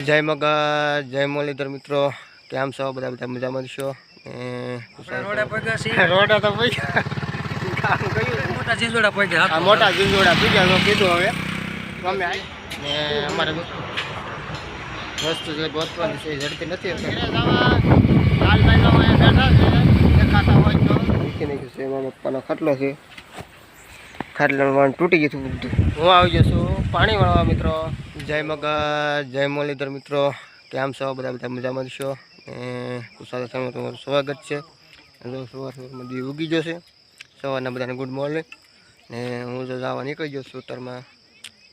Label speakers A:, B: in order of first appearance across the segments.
A: જય મગા જય મુરલીધર મિત્રો, કેમ છો? બધા બધા મજામાં છો? રોડા તો
B: મોટા ઝીંઝોડા પગ્યા,
A: મોટા ઝીંઝોડા પીગ્યા કીધું. હવે ગમે ને અમારે વસ્તુ જે ગોતવાની છે ઝડપી નથી દેખાતા હોય તો મૂકી નાખ્યું છે. એમાં પપ્પાનો ખાટલો છે, ખાટલાનું તૂટી ગયું બધું. હું આવી જશું પાણી વાળવા મિત્રો. જય મગા જય મુરલીધર મિત્રો, કેમ છો? બધા બધા મજામાં છો? કુશાલ તમારું સ્વાગત છે. સવારમાં દી ઉગી જશે. સવારના બધાને ગુડ મોર્નિંગ. ને હું જો જવા નીકળી ગયો છું ઉત્તરમાં.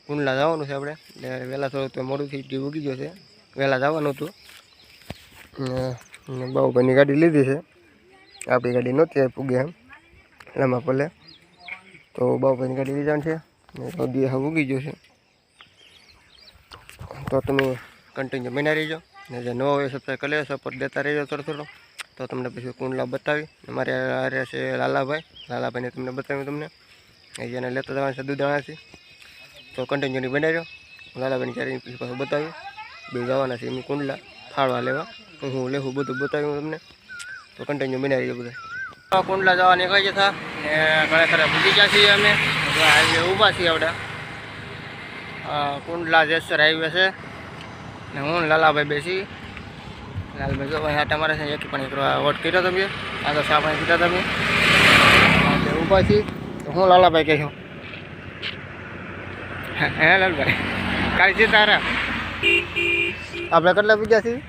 A: કુંડલા જવાનું છે આપણે, એટલે વહેલા થોડું તો મોડું થઈ દી ઉગી જશે. વહેલા જવાનું હતું. બાબુભાઈની ગાડી લીધી છે, આપણી ગાડી નહોતી પૂગે એમ લાંબા પલે, તો બાબુભાઈની ગાડી લીધા છે. ને દી હવે ઉગી જશે, તો તમે કન્ટિન્યુ બના રહીજો. ને જે નવો હોય સબસ્ક્રાઈબ કરી લેજો, સપોર્ટ દેતા રહેજો થોડો થોડો. તો તમને પછી કુંડલા બતાવી. અમારે આ છે લાલાભાઈને તમને બતાવ્યું. તમને એને લેતા જવાના છે દુધાણાથી, તો કન્ટિન્યુની બનાવ્યો. લાલાભાઈની ક્યારે પછી પાછું બતાવ્યું. બે જવાના છે એમ કુંડલા ફાળવા લેવા. હું લેવું બધું બતાવ્યું તમને, તો કન્ટિન્યુ બનાવી રહીજો બધા. કુંડલા જવા નીકળી જતા ને ઘણા ખરા ભૂલી ગયા છીએ અમે. હાઈવે ઊભા છીએ આપણે. કુંડલા જેસર હાઈવે છે ને હું લાલાભાઈ બેસી. લાલભાઈ જો ભાઈ આટા મારે છે. એક પણ વોટ કર્યો તમે, આગળ શા પાણી પીતા તમે ઊભા છીએ. તો હું લાલાભાઈ કહેશું. હે લાલભાઈ કાલે છે તારા આપણે કેટલા પીધા છીએ?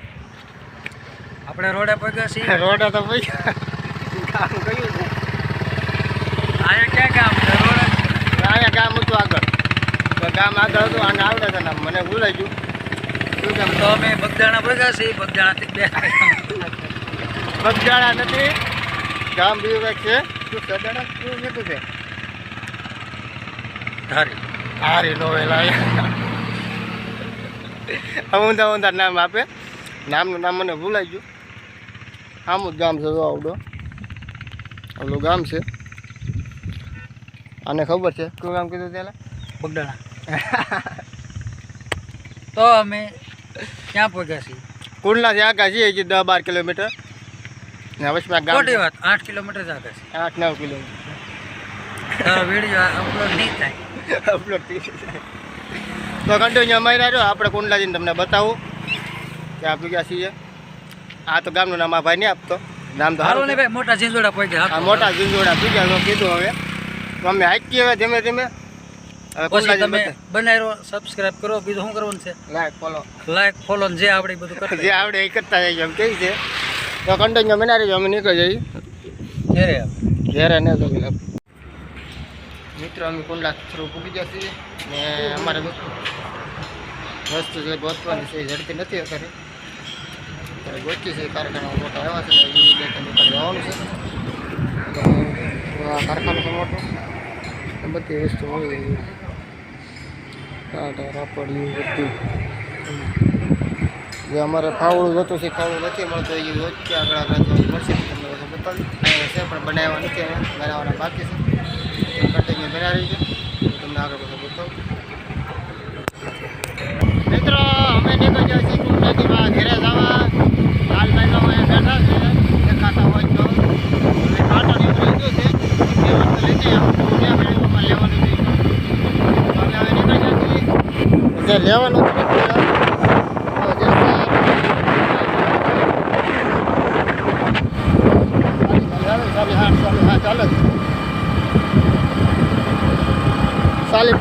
B: આપણે રોડે પગ્યા છીએ.
A: રોડા તો પૈસા કામ કયું છે?
B: અહીંયા ક્યાં ગામ છે? રોડ
A: અહીંયા ગામ હતું આગળ, તો ગામ આગળ હતું. આને આવડે છે ને મને ભૂલાઈ ગયું. શું કામ?
B: તો અમે બગદાણા પગ્યા છીએ. બગદાણાથી
A: બગદાણા નથી, ગામ બીજું કંઈક છે. શું સદાણા શું નતું છે? હારી નોવેલા ઊંધા ઊંધા નામ આપે. નામનું નામ મને ભૂલાઈ ગયું. આમું જ ગામ છે. જો આવડું ગામ છે. આને ખબર છે કયું ગામ કીધું ત્યાં?
B: બગદાણા. તો અમે ક્યાં પગ્યા છીએ?
A: કુંડલાથી આગળ છીએ 10-12 કિલોમીટર. ને વચમાં ગામ
B: ખોટી વાત, 8 કિલોમીટર જ આગળ છે.
A: 8-9 કિલોમીટર.
B: વિડીયો અપલોડ નહીં થાય.
A: અપલોડ થઈ જાય તો કન્ટિન્યુ અમારી રહ્યો. આપણે કુંડલા જઈને તમને બતાવું કે આપણે ક્યાં છીએ. આ તો ગામનું નામ આ ભાઈ નહીં આપતો, નામ તો
B: હાલો ને ભાઈ. મોટા ઝીંઝોડા પગ્યા.
A: આ મોટા ઝીંઝોડા પીગ્યા કીધું. હવે અમે હાકી હવે ધીમે ધીમે. હવે કુંડલા
B: તમે બનાવ્યો, સબસ્ક્રાઇબ કરો. બીજું શું કરવાનું છે? લાઈક ફોલો જે આવડે બધું કરો.
A: જે આવડે એ કરતા જઈએ એમ કહી છે. તો કન્ટિન્યુ બના રહીજો. અમે નીકળી જઈએ ઘેરે ને. તો મિત્રો અમે કુંડલા થ્રુ પૂગી જશે. ને અમારે વસ્તુ જે ગોતવાની છે એ ઝડપી નથી અત્યારે. અત્યારે ગોચી છે. કારખાના મોટા એવા છે ને એ બે ત્રણ જવાનું છે. તો આ કારખાનું છે મોટું. બધી વસ્તુ હોય, ટાટા રાપડિયું બધું. જે અમારે ફાવડું જોતું છે, ફાવડું નથી મળતું. એ વચ્ચે આગળ આગળ મળશે તમને બતાવી છે, પણ બનાવવા નથી. બનાવવાના બાકી છે. કન્ટિન્યુ બનાવી છે, તમને આગળ બધું બતાવું. મિત્રો અમે નીકળી જાય છીએ કુંડલાથી ઘેરે જવા. લાલભાઈ તો અહીંયા બેઠા છે, દેખાતા હોય તો. કાંટો નીકળી ગયો છે, એ વસ્તુ લીધી લેવાનું છે. લેવાનું ચાલે ચાલે.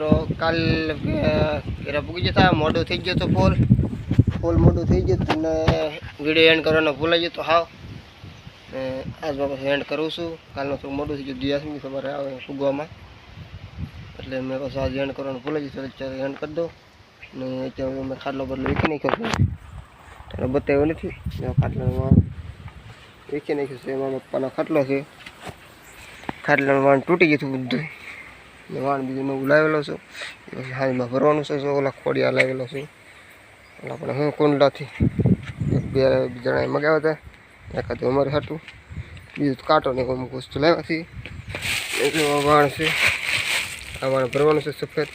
A: મિત્રો કાલ ઘેરા પૂગી જતા મોડું થઈ ગયો તો ફૂલ મોડું થઈ ગયું અને વિડીયો એન્ડ કરવાનો ભૂલાઈ ગયો તો હાવ આજમાં પછી એન્ડ કરું છું. કાલનું થોડું મોડું થઈ ગયું દિયાસમી સવારે આવે પૂગવામાં એટલે મેં પછી આજે એન્ડ કરવાનું ભૂલાઈ ગયું. ચાલો એન્ડ કરી દઉં ને અત્યારે મેં ખાટલો બદલો વીખી નાખ્યો છે. ત્યારે બતાવ્યો નથી ખાટલામાં વીખી નાખ્યું છે. એમાં પપ્પાનો ખાટલો છે. ખાટલાનું વાણ તૂટી ગયું હતું બધું ને વાણ બીજું નવું લાવેલો છું. પછી હાલમાં ભરવાનું છે. ઓલા ખોડિયા લાવેલો છું. ઓલા પણ હું કુંડલાથી બે જણાએ મગાવ્યા હતા. એકાદું અમારે હતું બીજું કાંટો ને અમુક વસ્તુ લાવ્યા છીએ. એટલું વાણ છે. આ વાણ ભરવાનું છે સફેદ.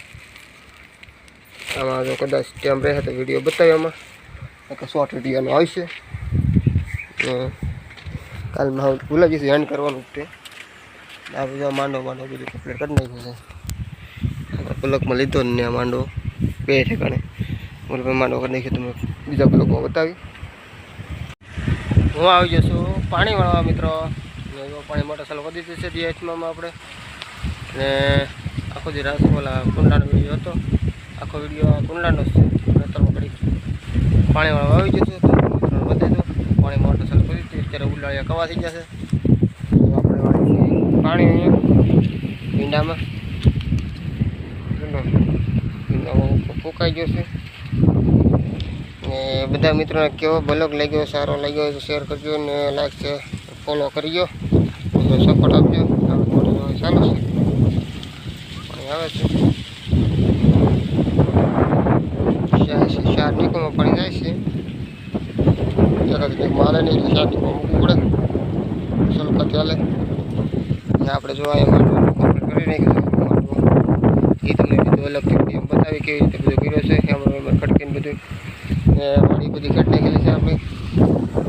A: આમાં જો કદાચ ટાઈમ રહે તો વિડીયો બતાવ્યો આમાં શોર્ટ વિડીયોનો આવશે. કાલમાં હવે ભૂલાઈ જશે એન્ડ કરવાનું તે આ બધું માંડો બધું કમ્પ્લીટ કરી નાખ્યું છે. આપણે પલકમાં લીધો ને આ માંડો બે ઠેકાણે બોલો માંડો કરી નાખ્યો. તમે બીજા પલકમાં બતાવી હું આવી જશું પાણી વાળવા મિત્રો. પાણી મોટર ચાલુ કરી દીધું છે DHમાં આપણે ને આખો જે રાસ ઓલા કુંડલાનો વિડીયો હતો આખો વિડીયો કુંડલાનો જ છે. ખેતરમાં પડી પાણી વાળવા આવી જશું તો મિત્રોને બતાવી દઉં. પાણી મોટર ચાલુ કરી દીધી અત્યારે ઉલાળિયા કવા થઈ જશે. તો આપણે વાળી પાણી ભીંડામાં ફૂંકાઈ ગયો છે. ને બધા મિત્રોને કેવો બ્લોગ લાગ્યો સારો લાગ્યો હોય તો શેર કરજો ને લાઈક છે ફોલો કરજો સપોર્ટ આપજો. ચાલુ છે પાણી આવે છે. શાર નીકોમાં પાણી જાય છે. એકાદ મારે નહીં એટલે શાર નીકો મૂકવું પડે સલકા ચાલે ને આપણે જો અહીંયા કમ્પ્લીટ કરી નાખ્યું એ તમને બીજું અલગથી બતાવી કેવી રીતે બધું કર્યો છે. એમાં ખડકીને બધું ને વાળી બધી કટ નાખેલી છે આપણે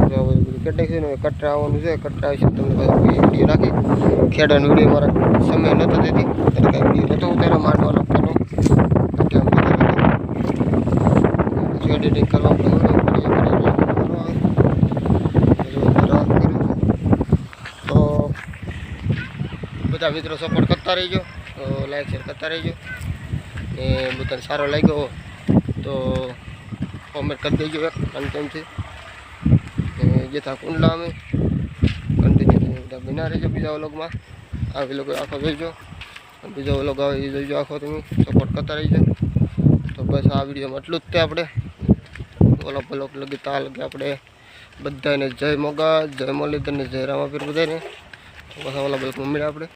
A: જો બધું કટ નાખ્યું ને કટરા આવવાનું છે. કટરા આવશે તમને વિડીયો નાખી ખેડાનો વિડીયો મારા સમય નહોતો દેતી એટલે કાંઈ વિડીયો નહોતો ઉતાર્યો માંડવા નાખવાનો એડિટિંગ કરવા તો બધા મિત્રો સપોર્ટ કરતા રહીજો. તો લાઈક શેર કરતા રહીજો ને બધાને સારો લાગ્યો તો કોમેન્ટ કરી દેજો એક કન્ટેન્ટથી જેથા કુંડલા અમે કન્ટિન્યુ બધા બના રહેજો બીજા વ્લોગમાં. આ વ્લોગ આખો જોઈજો બીજો વ્લોગ આવે એ જોઈજો આખો તમે સપોર્ટ કરતા રહીજો. તો બસ આ વિડીયોમાં એટલું જ તે આપણે ઓલા બ્લોગ લગી તા લગી આપણે બધાને જય મોગા જય મુરલીધર ને જય રામાપીર બધાને બસ ઓલા બ્લોગમાં મળ્યા આપણે.